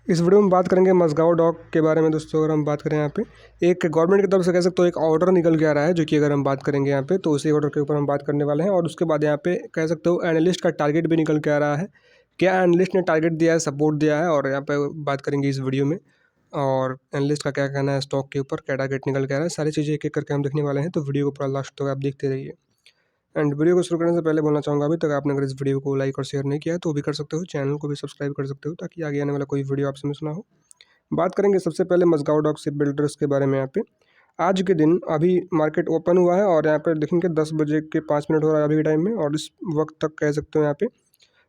इस वीडियो में बात करेंगे मझगांव डॉक के बारे में। दोस्तों अगर हम बात करें यहाँ पे एक गवर्नमेंट की तरफ से कह सकते हो एक ऑर्डर निकल के आ रहा है, जो कि अगर हम बात करेंगे यहाँ पे तो उसी ऑर्डर के ऊपर हम बात करने वाले हैं। और उसके बाद यहाँ पे कह सकते हो एनालिस्ट का टारगेट भी निकल के आ रहा है। क्या एनालिस्ट ने टारगेट दिया है, सपोर्ट दिया है, और यहाँ पे बात करेंगे इस वीडियो में। और एनालिस्ट का क्या कहना है स्टॉक के ऊपर, क्या टारगेट निकल के आ रहा है, सारी चीज़ें एक एक करके हम देखने वाले हैं। तो वीडियो को पूरा लास्ट तक आप देखते रहिए। एंड वीडियो को शुरू करने से पहले बोलना चाहूँगा, अभी तक आपने अगर इस वीडियो को लाइक और शेयर नहीं किया है तो भी कर सकते हो, चैनल को भी सब्सक्राइब कर सकते हो ताकि आगे आने वाला कोई वीडियो आपसे मिस ना हो। बात करेंगे सबसे पहले मझगांव डॉक शिप बिल्डर्स के बारे में। यहाँ पे आज के दिन अभी मार्केट ओपन हुआ है और यहाँ पे देखेंगे 10 बजे के 5 मिनट हो रहा है अभी के टाइम में, और इस वक्त तक कह सकते हो यहाँ पे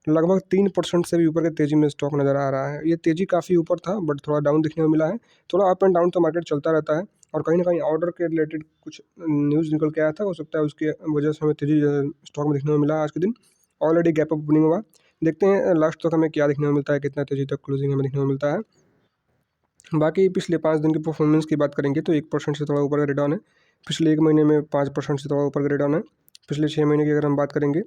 लगभग 3% से भी ऊपर के तेज़ी में स्टॉक नज़र आ रहा है। ये तेज़ी काफ़ी ऊपर था बट थोड़ा डाउन देखने को मिला है। थोड़ा अप एंड डाउन तो मार्केट चलता रहता है, और कहीं ना कहीं ऑर्डर के रिलेटेड कुछ न्यूज़ निकल के आया था, हो सकता है उसकी वजह से हमें तेज़ी स्टॉक में देखने को मिला आज के दिन। ऑलरेडी गैप अप ओपनिंग हुआ, देखते हैं लास्ट तक हमें क्या देखने को मिलता है, कितना तेज़ी तक क्लोजिंग हमें देखने को मिलता है। बाकी पिछले 5 दिन की परफॉर्मेंस की बात करेंगे तो 1% से थोड़ा ऊपर का रिटर्न है। पिछले 1 महीने में 5% से थोड़ा ऊपर का रिटर्न है। पिछले 6 महीने की अगर हम बात करेंगे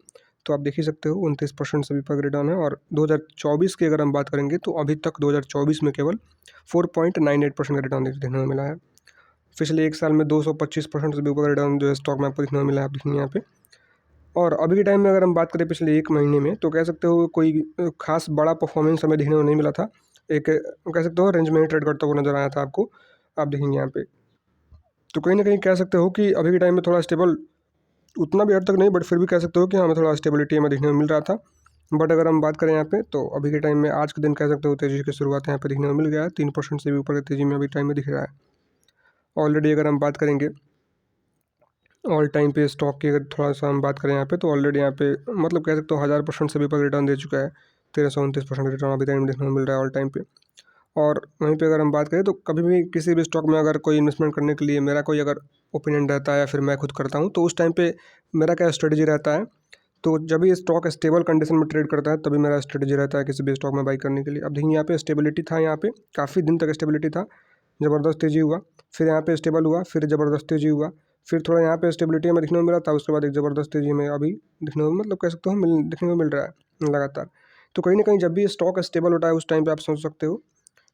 तो आप देख ही सकते हो 29% से भी ऊपर का रिटर्न है। और 2024 की अगर हम बात करेंगे तो अभी तक 2024 में केवल 4.98% का रिटर्न देखने को मिला है। पिछले 1 साल में 225% से भी ऊपर का रिटर्न जो है स्टॉक में आपको देखने को मिला है, आप देखेंगे यहाँ पे। और अभी के टाइम में अगर हम बात करें पिछले 1 महीने में तो कह सकते हो कोई खास बड़ा परफॉर्मेंस हमें देखने को नहीं मिला था। एक कह सकते हो रेंज में ही ट्रेड करता हुआ नजर आया था आपको, आप देखेंगे यहाँ पे। तो कहीं ना कहीं कह सकते हो कि अभी के टाइम में थोड़ा स्टेबल, उतना भी हद तक नहीं बट फिर भी कह सकते हो कि हमें थोड़ा स्टेबिलिटी हमें देखने को मिल रहा था। बट अगर हम बात करें यहाँ पे तो अभी के टाइम में आज के दिन कह सकते हो तेज़ी की शुरुआत यहाँ पे देखने को मिल गया है। 3% से भी ऊपर की तेज़ी में अभी टाइम में दिख रहा है। ऑलरेडी अगर हम बात करेंगे ऑल टाइम पे स्टॉक की, अगर थोड़ा सा हम बात करें यहाँ पे तो ऑलरेडी यहाँ पे मतलब कह सकते हो 1000% से भी ऊपर रिटर्न दे चुका है। 1329% रिटर्न अभी टाइम देखने को मिल रहा है ऑल टाइम पे। और वहीं पे अगर हम बात करें तो कभी भी किसी भी स्टॉक में अगर कोई इन्वेस्टमेंट करने के लिए मेरा कोई अगर ओपिनियन रहता है या फिर मैं खुद करता हूँ तो उस टाइम पे मेरा क्या स्ट्रेटजी रहता है, तो जब भी स्टॉक स्टेबल कंडीशन में ट्रेड करता है तभी मेरा स्ट्रेटजी रहता है किसी भी स्टॉक में बाई करने के लिए। अब देखिए यहाँ पे स्टेबिलिटी था, यहाँ पे काफ़ी दिन तक स्टेबिलिटी था, ज़बरदस्त तेज़ी हुआ, फिर यहाँ पे स्टेबल हुआ, फिर ज़बरदस्त तेज़ी हुआ, फिर थोड़ा यहाँ पे स्टेबिलिटी हमें देखने को मिला था, उसके बाद एक ज़बरदस्त तेज़ी में अभी देखने को मतलब कह सकते हो देखने को मिल रहा है लगातार। तो कहीं ना कहीं जब भी स्टॉक स्टेबल होता है उस टाइम पे आप सोच सकते हो।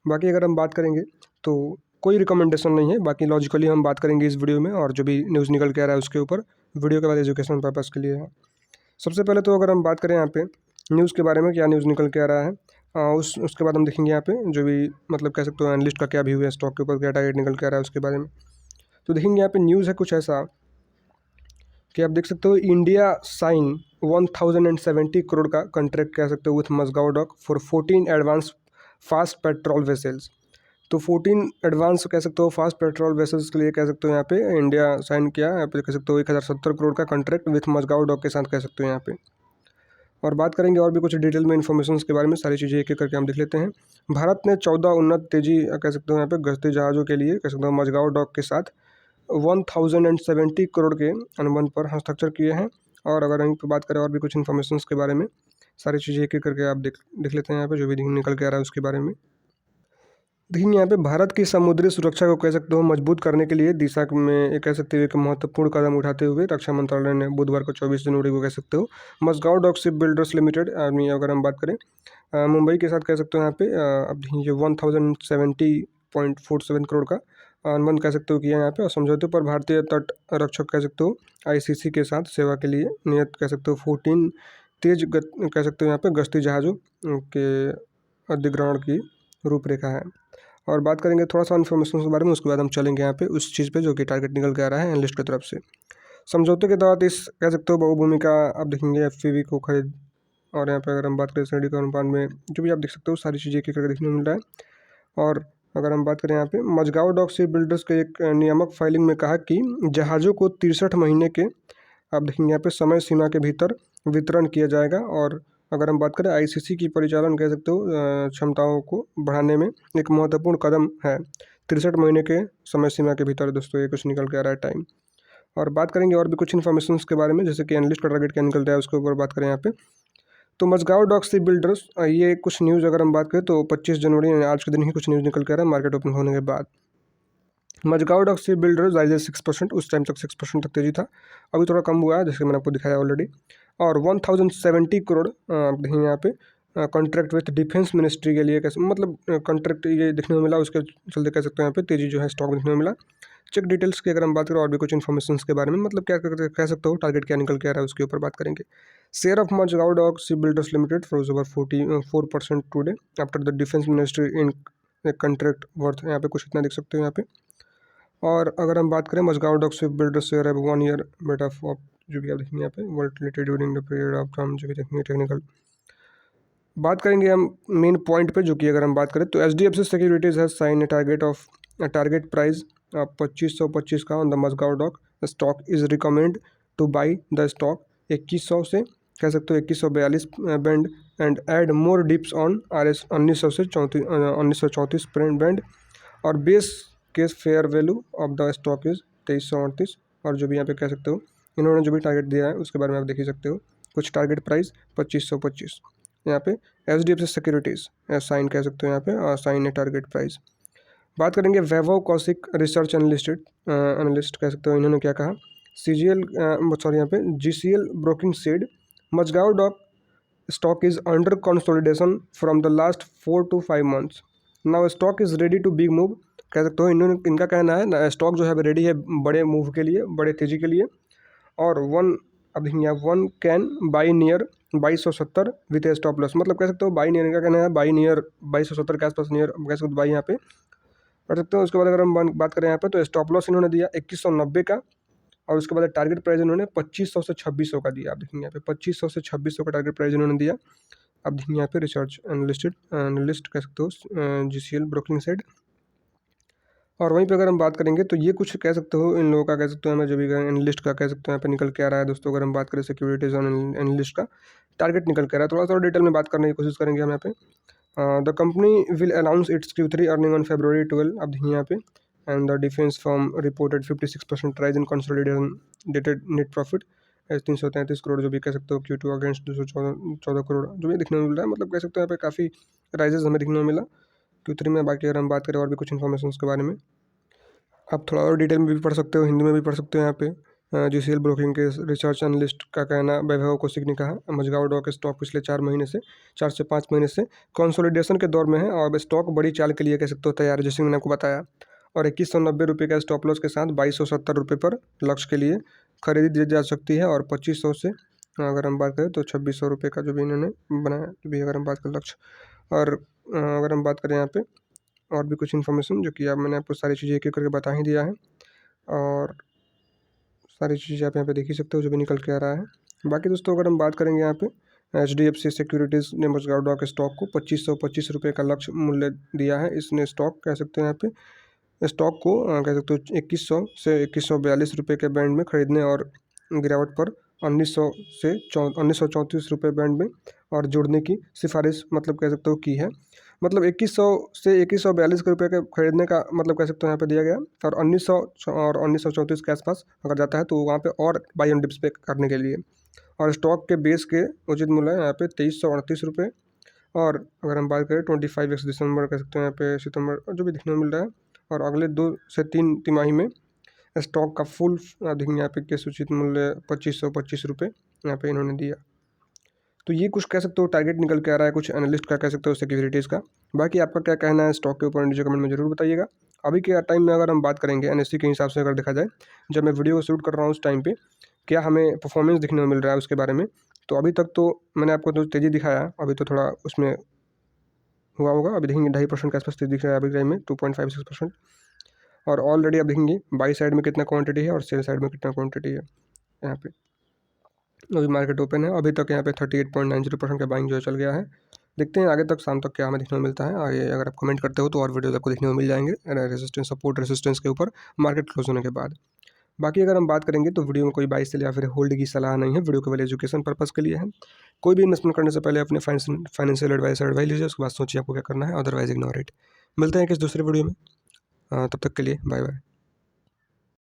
बाकी अगर हम बात करेंगे तो कोई रिकमेंडेशन नहीं है, बाकी लॉजिकली हम बात करेंगे इस वीडियो में, और जो भी न्यूज़ निकल के आ रहा है उसके ऊपर। वीडियो के बाद एजुकेशन पर्पज़ के लिए है। सबसे पहले तो अगर हम बात करें यहाँ पे न्यूज़ के बारे में, क्या न्यूज़ निकल के आ रहा है, उसके बाद हम देखेंगे यहाँ पे जो भी मतलब कह सकते हो एनालिस्ट का क्या व्यू है स्टॉक के ऊपर, क्या टारगेट निकल के आ रहा है उसके बारे में। तो देखेंगे यहाँ पे न्यूज़ है कुछ ऐसा कि आप देख सकते हो इंडिया साइन 1070 करोड़ का कॉन्ट्रैक्ट कह सकते हो with Mazagon dock for 14 advance fast patrol vessels. तो 14 एडवांस कह सकते हो फास्ट पेट्रोल वेसल्स के लिए कह सकते हो यहाँ पे इंडिया साइन किया, यहाँ पे कह सकते हो 1070 करोड़ का कॉन्ट्रैक्ट विथ मझगांव डॉक के साथ कह सकते हो यहाँ पे। और बात करेंगे और भी कुछ डिटेल में इन्फॉर्मेशन के बारे में, सारी चीज़ें एक एक करके हम देख लेते हैं। भारत ने 14 उन्नत तेजी कह सकते हो यहाँ पे गश्ती जहाज़ों के लिए कह सकते हो मझगांव डॉक के साथ 1070 करोड़ के अनुबंध पर हस्ताक्षर किए हैं। और अगर यहीं पर बात करें और भी कुछ इन्फॉर्मेशन के बारे में, सारी चीज़ें एक एक करके आप देख लेते हैं यहाँ पे जो भी निकल के आ रहा है उसके बारे में। देखिए यहाँ पे भारत की समुद्री सुरक्षा को कह सकते हो मजबूत करने के लिए दिशा में एक कह सकते हो एक महत्वपूर्ण कदम उठाते हुए रक्षा मंत्रालय ने बुधवार को 24 जनवरी को कह सकते हो Mazagon dock ship builders limited अगर हम बात करें मुंबई के साथ कह सकते हो यहाँ पे अब ये 1070.47 करोड़ का अनुबंध कह सकते हो किया यहाँ पे, और समझौते पर भारतीय तट रक्षक कह सकते हो ICC के साथ सेवा के लिए नियत कह सकते हो 14 कह सकते हो यहाँ पे गश्ती जहाज़ों के अधिग्रहण की रूपरेखा है। और बात करेंगे थोड़ा सा इन्फॉर्मेशन के बारे में, उसके बाद हम चलेंगे यहाँ पे उस चीज़ पे जो कि टारगेट निकल के आ रहा है एनालिस्ट की तरफ से। समझौते के तहत इस कह सकते हो बहुभूमिका आप देखेंगे FPV को खरीद, और यहाँ पे अगर हम बात करें श्रेणी के अनुपात में जो भी आप देख सकते हो सारी चीज़ें एक एक करके देखने को मिल रहा है। और अगर हम बात करें यहाँ पे मझगांव डॉक शिप बिल्डर्स के एक नियामक फाइलिंग में कहा कि जहाज़ों को 63 महीने के आप देखेंगे यहाँ पे समय सीमा के भीतर वितरण किया जाएगा। और अगर हम बात करें ICC की परिचालन कह सकते हो क्षमताओं को बढ़ाने में एक महत्वपूर्ण कदम है 63 महीने के समय सीमा के भीतर। दोस्तों ये कुछ निकल के आ रहा है टाइम। और बात करेंगे और भी कुछ इन्फॉर्मेशन के बारे में, जैसे कि एनालिस्ट का टारगेट क्या निकल रहा है उसके ऊपर बात करें यहाँ पे। तो मझगांव डॉक शिप बिल्डर्स ये कुछ न्यूज़ अगर हम बात करें तो 25 जनवरी आज के दिन ही कुछ न्यूज़ निकल के आ रहा है मार्केट ओपन होने के बाद। Mazagon dock ship builders rise 6%, उस टाइम तक 6% तक तेजी था, अभी थोड़ा कम हुआ है जैसे मैंने आपको दिखाया ऑलरेडी। और 1070 करोड़ आप देखेंगे यहाँ पे कॉन्ट्रैक्ट विथ डिफेंस मिनिस्ट्री के लिए कैसे मतलब कॉन्ट्रैक्ट ये देखने को मिला, उसके चलते कह सकते हैं यहाँ पे तेज़ी जो है स्टॉक देखने को मिला। चेक डिटेल्स की अगर हम बात करें और भी कुछ इन्फॉर्मेशन के बारे में, मतलब क्या कह सकते हो टारगेट क्या निकल के आ रहा है उसके ऊपर बात करेंगे। Share of Mazagon dock ship builders limited for over 44% today after the defence ministry in contract worth, यहाँ पे कुछ इतना देख सकते हो यहाँ पे। और अगर हम बात करें Mazagon dock ship builders share है 1 ईयर बेट ऑफ जो भी आप देखेंगे यहाँ पे volatility during the period of time जो भी देखेंगे टेक्निकल। बात करेंगे हम मेन पॉइंट पे, जो कि अगर हम बात करें तो HDFC सिक्योरिटीज है साइन टारगेट प्राइस 2525 का on the Mazagon dock. Stock is recommend to buy the stock 2100 से कह सकते हो 2142 band and add more dips on RS 1900 से 1934 बैंड। और base case fair value of the stock is 2338। और जो भी यहाँ पे कह सकते हो इन्होंने जो भी टारगेट दिया है उसके बारे में आप देख ही सकते हो। कुछ टारगेट प्राइस 2525 यहाँ पे HDFC सिक्योरिटीज़ साइन कह सकते हो यहाँ पे साइन है टारगेट प्राइस। बात करेंगे वैभव कौशिक रिसर्च एनालिस्ट कह सकते हो, इन्होंने क्या कहा। यहाँ पे GCL broking said Mazagon dock stock is under consolidation from the last 4 to 5 months now stock is ready to big move कह सकते हो। इनका कहना है स्टॉक जो है रेडी है बड़े मूव के लिए, बड़े तेजी के लिए। और अब देखिए 1 can buy near 2270 with stop loss, मतलब कह सकते हो बाई नियर का कहना है, बाई नियर 2270 के आसपास नियर कह सकते हो बाई यहाँ पे पढ़ सकते हो। उसके बाद अगर हम बात करें यहाँ पे तो स्टॉप लॉस इन्होंने दिया 2190 का, और उसके बाद टारगेट प्राइस इन्होंने 2500 से 2600 का दिया। आप देखेंगे यहाँ पे 2500 से 2600 का टारगेट प्राइस इन्होंने दिया। अब देखिए यहाँ पे रिसर्च एनालिस्ट कह सकते हो GCL ब्रोकिंग साइड। और वहीं पे अगर हम बात करेंगे तो ये कुछ कह सकते हो इन लोगों का कह सकते हो, हमें जो भी एनालिस्ट का कह सकते हो यहाँ पे निकल के आ रहा है दोस्तों। अगर हम बात करें सिक्योरिटीज और एनालिस्ट का टारगेट निकल के आ रहा है, थोड़ा डिटेल में बात करने की कोशिश करेंगे हम यहाँ पे। The company will announce it's Q3 earning on February 12। अब देखिए यहाँ पे and the defence firm reported 56% rise in consolidated net profit 333 crore जो भी कह सकते हो Q2 अगेंस्ट 214 करोड़ जो भी देखने को मिल रहा है। मतलब कह सकते हो यहाँ पे काफ़ी राइजेस हमें देखने को मिला Q3 में। बाकी अगर हम बात करें और भी कुछ इन्फॉर्मेशन के बारे में, आप थोड़ा और डिटेल में भी पढ़ सकते हो, हिंदी में भी पढ़ सकते हो यहाँ पे। GCL ब्रोकिंग के रिसर्च एनालिस्ट का कहना वैभव कौशिक ने कहा मजगांव डॉक स्टॉक पिछले 4 से 5 महीने से कंसोलिडेशन के दौर में है और स्टॉक बड़ी चाल के लिए कह सकते हो तैयार है, जैसे मैंने आपको बताया। और 2190 रुपये का स्टॉप लॉस के साथ 2270 रुपये पर लक्ष्य के लिए खरीदी जा सकती है। और 2500 से अगर हम बात करें तो 2600 रुपये का जो भी इन्होंने बनाया जो भी अगर हम बात करें लक्ष्य। और अगर हम बात करें यहाँ पे और भी कुछ इन्फॉर्मेशन जो कि अब मैंने आपको सारी चीज़ें एक एक करके बता ही दिया है, और सारी चीज़ें आप यहाँ पे देख ही सकते हो जो भी निकल के आ रहा है। बाकी दोस्तों अगर हम बात करेंगे यहाँ पे HDFC सिक्योरिटीज़ ने मजगांव डॉक स्टॉक को 2525 रुपये का लक्ष्य मूल्य दिया है। इसने स्टॉक कह सकते हैं यहाँ पे स्टॉक को कह सकते हो 2100 से 2142 रुपये के बैंड में खरीदने और गिरावट पर 1900 से 1934 रुपये बैंड में और जुड़ने की सिफारिश मतलब कह सकते हो की है। मतलब 2100 से 2142 रुपये के खरीदने का मतलब कह सकते हो यहाँ पे दिया गया। और 1900 और 1934 के आसपास अगर जाता है तो वहाँ पे और बाई ऑन डिप्स पे करने के लिए। और स्टॉक के बेस के उचित मूल्य है यहाँ पे 2338 रुपये। और अगर हम बात करें 25 दिसंबर कह सकते हैं यहाँ पे सितंबर जो भी देखने को मिल रहा है। और अगले 2 से 3 तिमाही में स्टॉक का फुल देखेंगे यहाँ पे के सूचित मूल्य 2525 रुपये यहाँ पे इन्होंने दिया। तो ये कुछ कह सकते हो टारगेट निकल के आ रहा है कुछ एनालिस्ट का कह सकते हो सिक्योरिटीज़ का। बाकी आपका क्या कहना है स्टॉक के ऊपर नीचे कमेंट में जरूर बताइएगा। अभी के टाइम में अगर हम बात करेंगे NSE के हिसाब से अगर देखा जाए, जब मैं वीडियो को शूट कर रहा हूँ उस टाइम पे क्या हमें परफॉर्मेंस दिखने को मिल रहा है उसके बारे में, तो अभी तक तो मैंने आपको तो तेज़ी दिखाया, अभी तो थोड़ा उसमें हुआ होगा। अभी देखेंगे 2.5% के आसपास तेज़ी दिख रहा है अभी टाइम में 2.56%। और ऑलरेडी आप देखेंगे बाई साइड में कितना क्वांटिटी है और सेल साइड में कितना क्वांटिटी है। यहाँ पे अभी मार्केट ओपन है, अभी तक यहाँ पे 38.90% का बाइंग जो है चल गया है। देखते हैं आगे तक शाम तक क्या हमें देखने को मिलता है। आगे अगर आप कमेंट करते हो तो और वीडियोस आपको देखने को मिल जाएंगे रेजिस्टेंस सपोर्ट रेजिस्टेंस के ऊपर मार्केट क्लोज होने के बाद। बाकी अगर हम बात करेंगे तो वीडियो में कोई बाई सेल या फिर होल्ड की सलाह नहीं है, वीडियो केवल एजुकेशन पर्पज़ के लिए है। कोई भी इन्वेस्टमेंट करने से पहले अपने फाइनेंशियल एडवाइस लीजिए, उसके बाद सोचिए आपको क्या करना है, अदरवाइज इग्नोर इट। मिलते हैं किस दूसरे वीडियो में, तब तक के लिए बाय बाय।